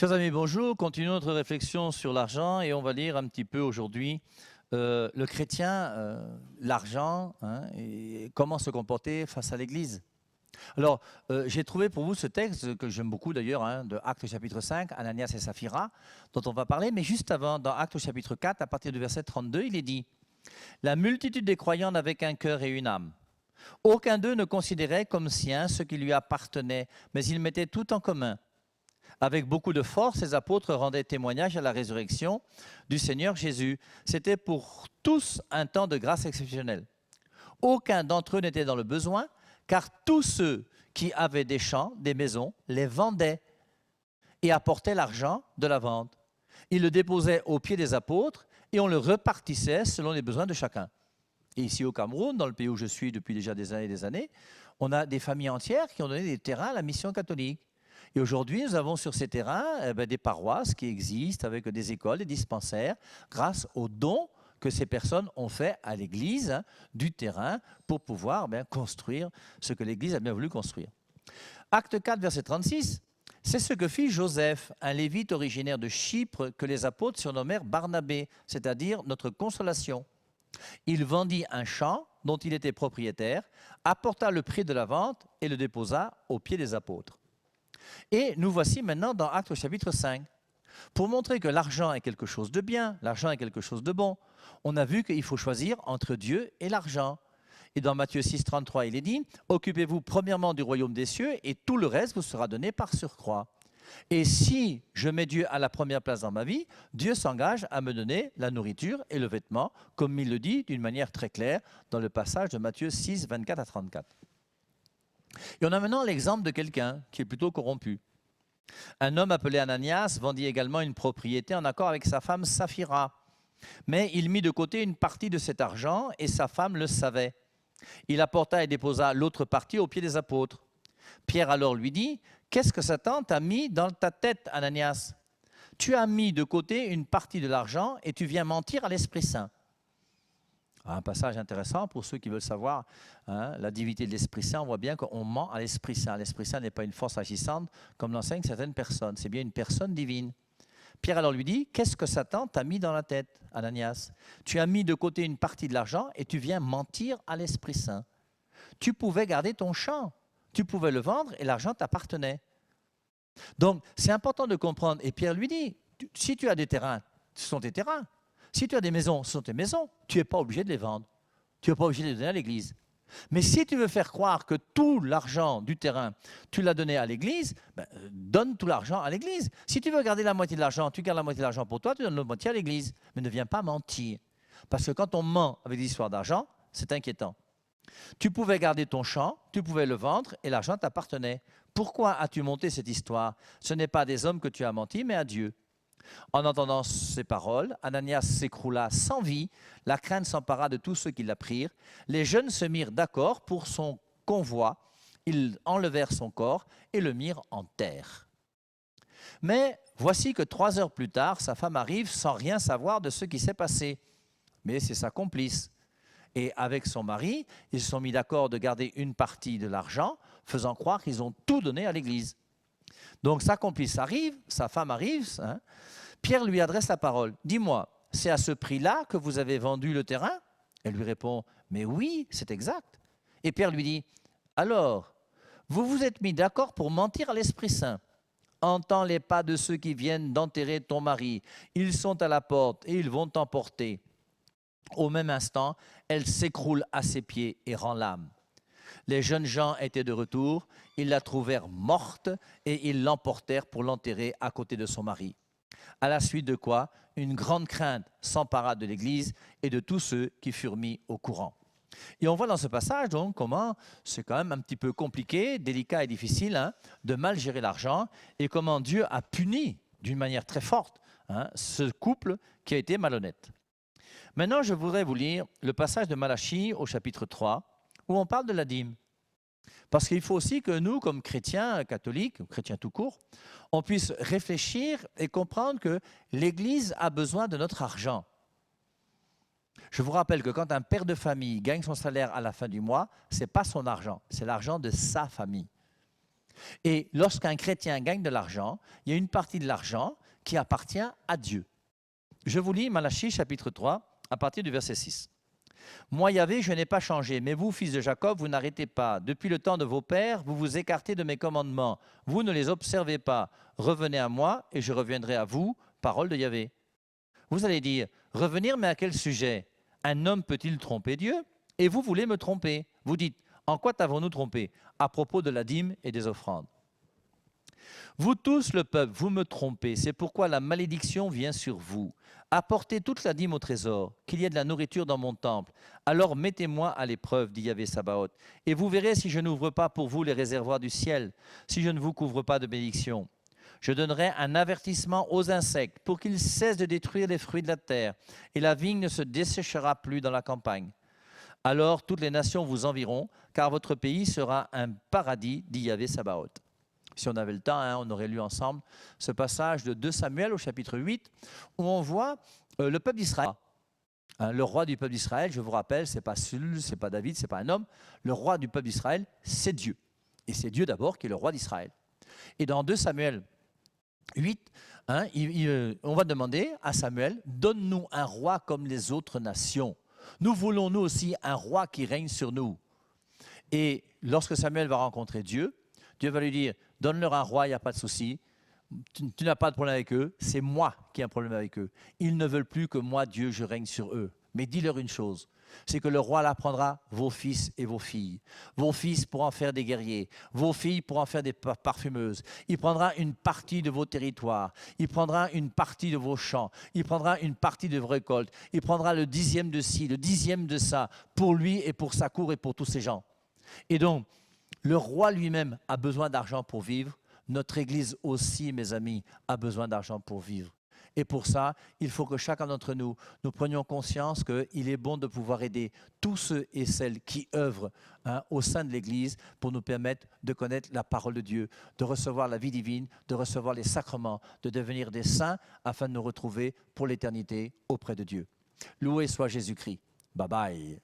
Chers amis, bonjour. Continuons notre réflexion sur l'argent et on va lire un petit peu aujourd'hui le chrétien, l'argent, hein, et comment se comporter face à l'Église. Alors, j'ai trouvé pour vous ce texte que j'aime beaucoup d'ailleurs, hein, de Actes chapitre 5, Ananias et Saphira, dont on va parler. Mais juste avant, dans Actes chapitre 4, à partir du verset 32, il est dit « La multitude des croyants n'avait qu'un cœur et une âme. Aucun d'eux ne considérait comme sien ce qui lui appartenait, mais ils mettaient tout en commun. Avec beaucoup de force, les apôtres rendaient témoignage à la résurrection du Seigneur Jésus. C'était pour tous un temps de grâce exceptionnelle. Aucun d'entre eux n'était dans le besoin, car tous ceux qui avaient des champs, des maisons, les vendaient et apportaient l'argent de la vente. Ils le déposaient aux pieds des apôtres et on le repartissait selon les besoins de chacun. Et ici au Cameroun, dans le pays où je suis depuis déjà des années, on a des familles entières qui ont donné des terrains à la mission catholique. Et aujourd'hui, nous avons sur ces terrains des paroisses qui existent avec des écoles, des dispensaires, grâce aux dons que ces personnes ont fait à l'Église, hein, du terrain pour pouvoir construire ce que l'Église a bien voulu construire. Acte 4, verset 36, c'est ce que fit Joseph, un lévite originaire de Chypre que les apôtres surnommèrent Barnabé, c'est-à-dire notre consolation. Il vendit un champ dont il était propriétaire, apporta le prix de la vente et le déposa aux pieds des apôtres. Et nous voici maintenant dans Actes chapitre 5. Pour montrer que l'argent est quelque chose de bien, l'argent est quelque chose de bon, on a vu qu'il faut choisir entre Dieu et l'argent. Et dans Matthieu 6, 33, il est dit « Occupez-vous premièrement du royaume des cieux et tout le reste vous sera donné par surcroît. Et si je mets Dieu à la première place dans ma vie, Dieu s'engage à me donner la nourriture et le vêtement, comme il le dit d'une manière très claire dans le passage de Matthieu 6, 24 à 34. » Et on a maintenant l'exemple de quelqu'un qui est plutôt corrompu. Un homme appelé Ananias vendit également une propriété en accord avec sa femme Saphira. Mais il mit de côté une partie de cet argent et sa femme le savait. Il apporta et déposa l'autre partie aux pieds des apôtres. Pierre alors lui dit « Qu'est-ce que Satan t'a mis dans ta tête, Ananias? Tu as mis de côté une partie de l'argent et tu viens mentir à l'Esprit Saint. » Un passage intéressant pour ceux qui veulent savoir, hein, la divinité de l'Esprit Saint. On voit bien qu'on ment à l'Esprit Saint. L'Esprit Saint n'est pas une force agissante comme l'enseignent certaines personnes. C'est bien une personne divine. Pierre alors lui dit, qu'est-ce que Satan t'a mis dans la tête, Ananias? Tu as mis de côté une partie de l'argent et tu viens mentir à l'Esprit Saint. Tu pouvais garder ton champ, tu pouvais le vendre et l'argent t'appartenait. Donc c'est important de comprendre. Et Pierre lui dit, si tu as des terrains, ce sont tes terrains. Si tu as des maisons, ce sont tes maisons. Tu n'es pas obligé de les vendre. Tu n'es pas obligé de les donner à l'Église. Mais si tu veux faire croire que tout l'argent du terrain, tu l'as donné à l'Église, donne tout l'argent à l'Église. Si tu veux garder la moitié de l'argent, tu gardes la moitié de l'argent pour toi, tu donnes la moitié à l'Église. Mais ne viens pas mentir. Parce que quand on ment avec des histoires d'argent, c'est inquiétant. Tu pouvais garder ton champ, tu pouvais le vendre et l'argent t'appartenait. Pourquoi as-tu monté cette histoire? Ce n'est pas à des hommes que tu as menti, mais à Dieu. En entendant ces paroles, Ananias s'écroula sans vie, la crainte s'empara de tous ceux qui l'apprirent. Les jeunes se mirent d'accord pour son convoi, ils enlevèrent son corps et le mirent en terre. Mais voici que 3 heures plus tard, sa femme arrive sans rien savoir de ce qui s'est passé. Mais c'est sa complice. Et avec son mari, ils se sont mis d'accord de garder une partie de l'argent, faisant croire qu'ils ont tout donné à l'Église. Donc sa complice arrive, sa femme arrive, hein. Pierre lui adresse la parole. « Dis-moi, c'est à ce prix-là que vous avez vendu le terrain ?» Elle lui répond « Mais oui, c'est exact. » Et Pierre lui dit « Alors, vous vous êtes mis d'accord pour mentir à l'Esprit Saint. Entends les pas de ceux qui viennent d'enterrer ton mari. Ils sont à la porte et ils vont t'emporter. » Au même instant, elle s'écroule à ses pieds et rend l'âme. Les jeunes gens étaient de retour, ils la trouvèrent morte et ils l'emportèrent pour l'enterrer à côté de son mari. À la suite de quoi, une grande crainte s'empara de l'Église et de tous ceux qui furent mis au courant. Et on voit dans ce passage donc comment c'est quand même un petit peu compliqué, délicat et difficile, hein, de mal gérer l'argent et comment Dieu a puni d'une manière très forte, hein, ce couple qui a été malhonnête. Maintenant, je voudrais vous lire le passage de Malachie au chapitre 3 où on parle de la dîme. Parce qu'il faut aussi que nous, comme chrétiens catholiques, ou chrétiens tout court, on puisse réfléchir et comprendre que l'Église a besoin de notre argent. Je vous rappelle que quand un père de famille gagne son salaire à la fin du mois, ce n'est pas son argent, c'est l'argent de sa famille. Et lorsqu'un chrétien gagne de l'argent, il y a une partie de l'argent qui appartient à Dieu. Je vous lis Malachie chapitre 3 à partir du verset 6. Moi, Yahvé, je n'ai pas changé, mais vous, fils de Jacob, vous n'arrêtez pas. Depuis le temps de vos pères, vous vous écartez de mes commandements. Vous ne les observez pas. Revenez à moi et je reviendrai à vous, parole de Yahvé. Vous allez dire, revenir, mais à quel sujet? Un homme peut-il tromper Dieu? Et vous voulez me tromper. Vous dites, en quoi t'avons-nous trompé? À propos de la dîme et des offrandes. Vous tous, le peuple, vous me trompez, c'est pourquoi la malédiction vient sur vous. Apportez toute la dîme au trésor, qu'il y ait de la nourriture dans mon temple. Alors mettez-moi à l'épreuve, dit Yahvé Sabaoth, et vous verrez si je n'ouvre pas pour vous les réservoirs du ciel, si je ne vous couvre pas de bénédictions. Je donnerai un avertissement aux insectes pour qu'ils cessent de détruire les fruits de la terre, et la vigne ne se desséchera plus dans la campagne. Alors toutes les nations vous envieront, car votre pays sera un paradis, dit Yahvé Sabaoth. Si on avait le temps, on aurait lu ensemble ce passage de 2 Samuel au chapitre 8, où on voit le peuple d'Israël. Le roi du peuple d'Israël, je vous rappelle, ce n'est pas Saül, ce n'est pas David, ce n'est pas un homme. Le roi du peuple d'Israël, c'est Dieu. Et c'est Dieu d'abord qui est le roi d'Israël. Et dans 2 Samuel 8, on va demander à Samuel, donne-nous un roi comme les autres nations. Nous voulons nous aussi un roi qui règne sur nous. Et lorsque Samuel va rencontrer Dieu, Dieu va lui dire, donne-leur un roi, il n'y a pas de souci. Tu n'as pas de problème avec eux, c'est moi qui ai un problème avec eux. Ils ne veulent plus que moi, Dieu, je règne sur eux. Mais dis-leur une chose, c'est que le roi là prendra vos fils et vos filles. Vos fils pour en faire des guerriers, vos filles pour en faire des parfumeuses. Il prendra une partie de vos territoires, il prendra une partie de vos champs, il prendra une partie de vos récoltes, il prendra le 10e de ci, le 10e de ça, pour lui et pour sa cour et pour tous ces gens. Et donc, le roi lui-même a besoin d'argent pour vivre. Notre Église aussi, mes amis, a besoin d'argent pour vivre. Et pour ça, il faut que chacun d'entre nous, nous prenions conscience qu'il est bon de pouvoir aider tous ceux et celles qui œuvrent au sein de l'Église pour nous permettre de connaître la parole de Dieu, de recevoir la vie divine, de recevoir les sacrements, de devenir des saints afin de nous retrouver pour l'éternité auprès de Dieu. Loué soit Jésus-Christ. Bye bye.